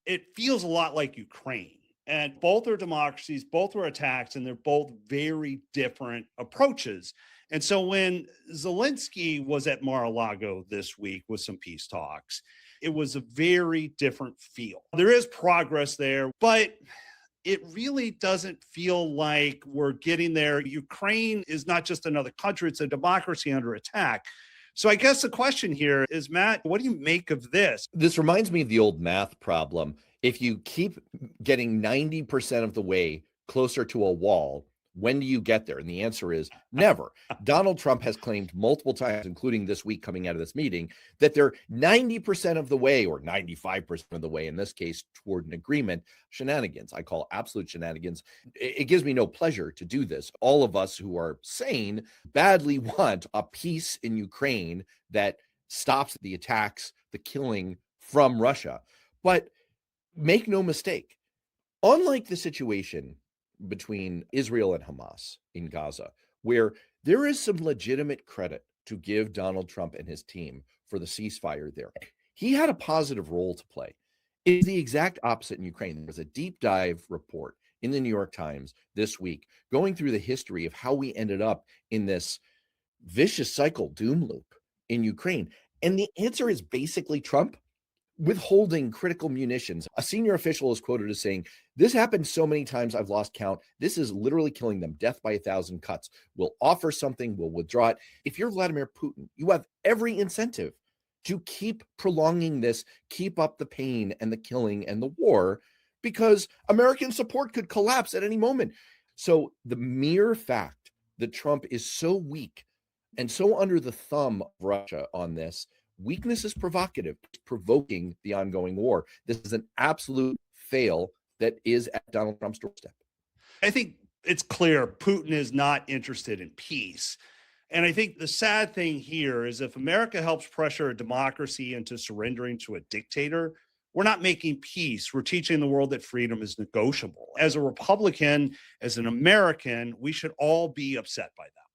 it feels a lot like Ukraine. And both are democracies, both were attacked, and they're both very different approaches. And so when Zelensky was at Mar-a-Lago this week with some peace talks, it was a very different feel. There is progress there, but it really doesn't feel like we're getting there. Ukraine is not just another country, it's a democracy under attack. So I guess the question here is, Matt, what do you make of this? This reminds me of the old math problem. If you keep getting 90% of the way closer to a wall, when do you get there? And the answer is never. Donald Trump has claimed multiple times, including this week coming out of this meeting, that they're 90% of the way, or 95% of the way, in this case, toward an agreement. Shenanigans. I call absolute shenanigans. It gives me no pleasure to do this. All of us who are sane badly want a peace in Ukraine that stops the attacks, the killing from Russia. But make no mistake, unlike the situation between Israel and Hamas in Gaza, where there is some legitimate credit to give Donald Trump and his team for the ceasefire there, he had a positive role to play. It's the exact opposite in Ukraine. There was a deep dive report in the New York Times this week going through the history of how we ended up in this vicious cycle, doom loop in Ukraine. And the answer is basically Trump withholding critical munitions. A senior official is quoted as saying, "This happened so many times I've lost count. This is literally killing them. Death by 1,000 cuts. We'll offer something, we'll withdraw it." If you're Vladimir Putin, you have every incentive to keep prolonging this, keep up the pain and the killing and the war, because American support could collapse at any moment. So the mere fact that Trump is so weak and so under the thumb of Russia on this, weakness is provocative. It's provoking the ongoing war. This is an absolute fail that is at Donald Trump's doorstep. I think it's clear Putin is not interested in peace. And I think the sad thing here is if America helps pressure a democracy into surrendering to a dictator, we're not making peace. We're teaching the world that freedom is negotiable. As a Republican, as an American, we should all be upset by that.